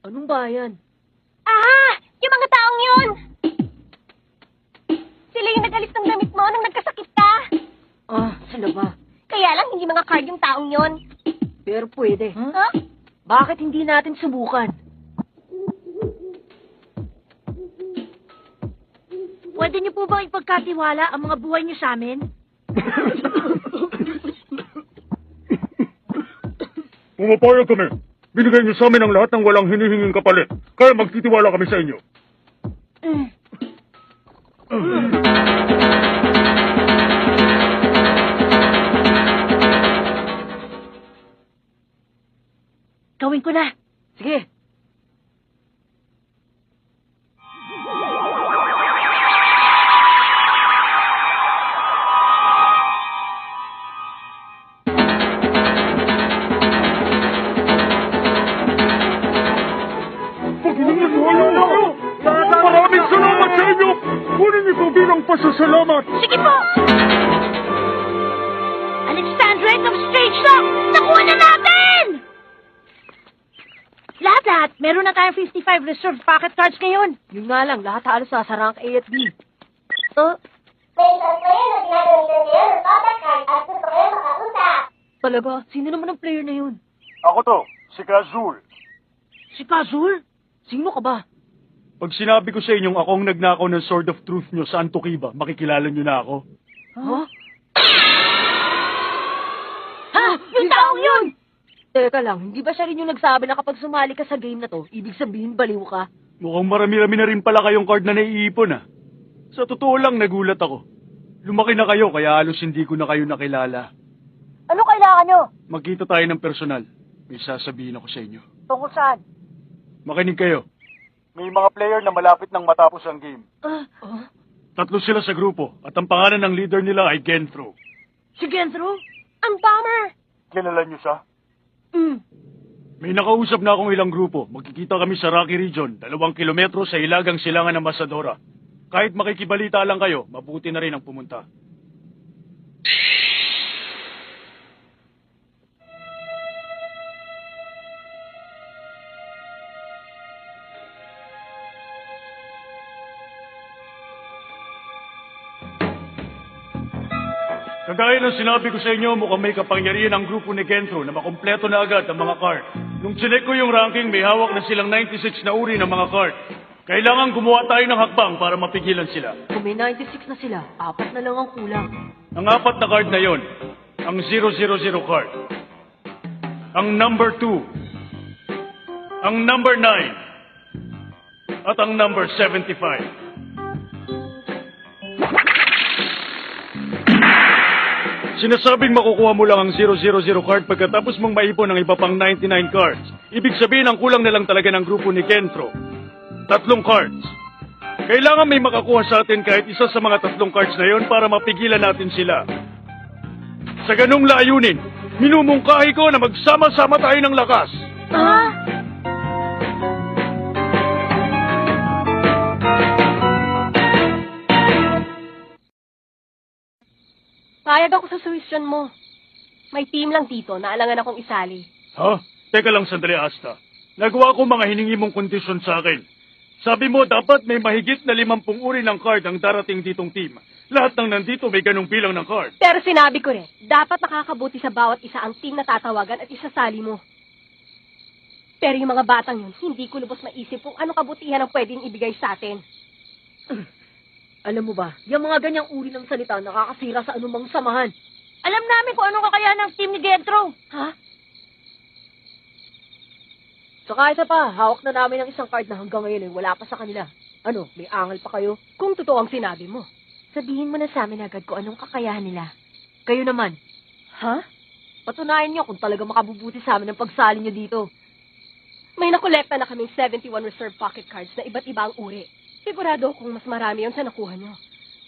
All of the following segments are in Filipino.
Anong bayan? Ah! Yung mga taong yun! Sila yung nag-alis ng damit mo nung nagkasakit ka. Sila ba? Kaya lang hindi mga card yung taong yun. Pero pwede. Ha? Bakit hindi natin subukan? Pwede niyo po bang ipagkatiwala ang mga buhay niyo sa amin? Pumapayag kami. Binigay niyo sa amin ang lahat ng walang hinihinging kapalit. Kaya magtitiwala kami sa inyo. Gawin ko na. Sige. Maraming salamat sa inyo! Kunin niyo ito bilang pasasalamat! Sige po! Alexandrite of Strange Talk! Nakuha na natin! Lahat-lahat, meron na tayong 55 reserved pocket cards ngayon. Yun nga lang, lahat halos sa rank A at B. May isang player na ginagamitan ngayon ng contact card at gusto kayo makausap. Talaga? Sino naman ang player na yun? Ako to, si Kazul. Si Kazul? Sino ka ba? Pag sinabi ko sa inyong ako ang nagnakaw ng Sword of Truth nyo sa Antukiba, makikilala nyo na ako. Ha? Ha? Yung taong yun! Teka lang, hindi ba siya rin yung nagsabi na kapag sumali ka sa game na to, ibig sabihin baliw ka? Mukhang marami-rami na rin pala kayong card na naiipon Sa totoo lang, nagulat ako. Lumaki na kayo, kaya halos hindi ko na kayo nakilala. Ano kailangan nyo? Magkita tayo ng personal. May sasabihin ako sa inyo. Tungkol saan? Makinig kayo. May mga player na malapit nang matapos ang game. Tatlo sila sa grupo, at ang pangalan ng leader nila ay Genthro. Si Genthro? Ang bomber! Kilala niyo siya? Mm. May nakausap na akong ilang grupo. Magkikita kami sa Rocky Region, 2 kilometro sa ilagang silangan ng Masadora. Kahit makikibalita lang kayo, mabuti na rin ang pumunta. Kagaya ng sinabi ko sa inyo, mukhang may kapangyarihan ang grupo ni Genthro na makumpleto na agad ang mga card. Nung chinek ko yung ranking, may hawak na silang 96 na uri ng mga card. Kailangan gumawa tayo ng hakbang para mapigilan sila. Kung may 96 na sila, 4 na lang ang kulang. Ang 4 na card na yon, ang 000 card, ang number 2, ang number 9, at ang number 75. Sinasabing makukuha mo lang ang 000 card pagkatapos mong maipon ang iba pang 99 cards. Ibig sabihin ang kulang na lang talaga ng grupo ni Genthro. 3 cards. Kailangan may makakuha sa atin kahit isa sa mga 3 cards na yon para mapigilan natin sila. Sa ganung layunin, minumungkahi ko na magsama-sama tayo ng lakas. Payag ako sa suggestion mo. May team lang dito na alangan akong isali. Ha? Teka lang sandali, Asta. Nagawa ko mga hiningi mong kondisyon sa akin. Sabi mo, dapat may mahigit na 50 uri ng card ang darating ditong team. Lahat ng nandito may ganong bilang ng card. Pero sinabi ko rin, dapat nakakabuti sa bawat isa ang team na tatawagan at isasali mo. Pero yung mga batang yun, hindi ko lubos maisip kung ano kabutihan ang pwedeng ibigay sa atin. Alam mo ba, yung mga ganyang uri ng salita nakakasira sa anumang samahan. Alam namin kung anong kakayahan ng team ni Genthro. Ha? Saka isa pa, hawak na namin ang isang card na hanggang ngayon wala pa sa kanila. Ano, may angal pa kayo? Kung totoo ang sinabi mo. Sabihin mo na sa amin agad kung anong kakayahan nila. Kayo naman. Ha? Patunayan nyo kung talaga makabubuti sa amin ang pagsali nyo dito. May nakolekta na kaming 71 reserve pocket cards na iba't iba ang uri. Sigurado kung mas marami yun sa nakuha nyo.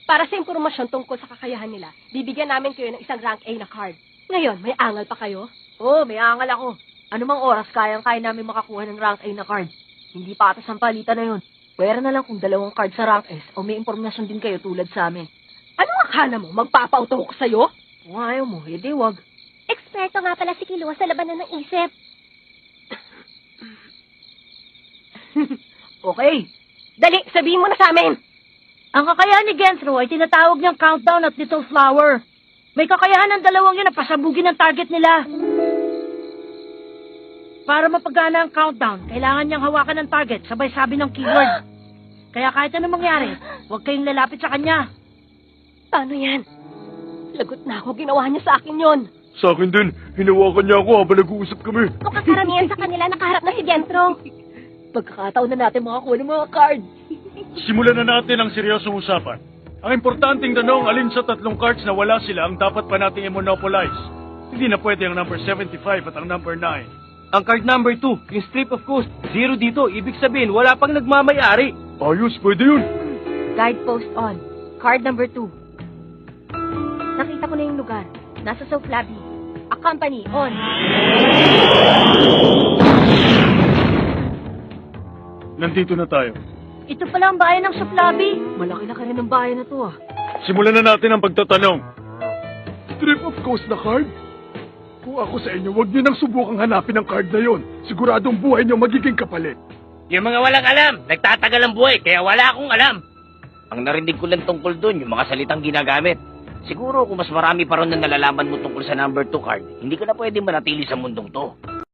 Para sa impormasyon tungkol sa kakayahan nila, bibigyan namin kayo ng isang rank A na card. Ngayon, may angal pa kayo? Oo, may angal ako. Anumang oras kayang-kaya namin makakuha ng rank A na card. Hindi patas ang palitan na yun. Pwera na lang kung 2 card sa rank S o may impormasyon din kayo tulad sa amin. Anong akala mo? Magpapauto ko sa'yo? Kung ayaw mo, edi wag. Eksperto nga pala si Kilua sa labanan ng isip. Okay. Dali, sabihin mo na sa amin. Ang kakayahan ni Gentro ay tinatawag niyang countdown at little flower. May kakayahan ng dalawang yun na pasabugin ang target nila. Para mapagana ang countdown, kailangan niyang hawakan ng target sabay sabi ng keyword. Kaya kahit ano mangyari, huwag kayong lalapit sa kanya. Paano yan? Lagot na ako, ginawa niya sa akin yon. Sa akin din, hinawakan niya ako habang nag-uusap kami. Mukhang karamihan sa kanila nakaharap na si Gentro. Pagkakataon na natin makakuha ng mga cards. Simulan na natin ang seryosong usapan. Ang importanteng tanong, alin sa 3 cards na wala sila ang dapat pa nating i-monopolize? Hindi na pwede ang number 75 at ang number 9. Ang card number 2, yung Strip of Coast. 0 dito, ibig sabihin, wala pang nagmamayari. Ayos, pwede yun. Guidepost on. Card number 2. Nakita ko na yung lugar. Nasa South Labi. A company on. Nandito na tayo. Ito pala ang bayan ng Suplabi. Malaki na ka rin ang bayan na to ah. Simulan na natin ang pagtatanong. Strip of Coast na card? Kung ako sa inyo, huwag niyo nang subukang hanapin ang card na yon. Siguradong buhay niyo magiging kapalit. Yung mga walang alam, nagtatagal ang buhay, kaya wala akong alam. Ang narinig ko lang tungkol doon, yung mga salitang ginagamit. Siguro kung mas marami pa ron na nalalaman mo tungkol sa number 2 card, hindi ka na pwede manatili sa mundong to.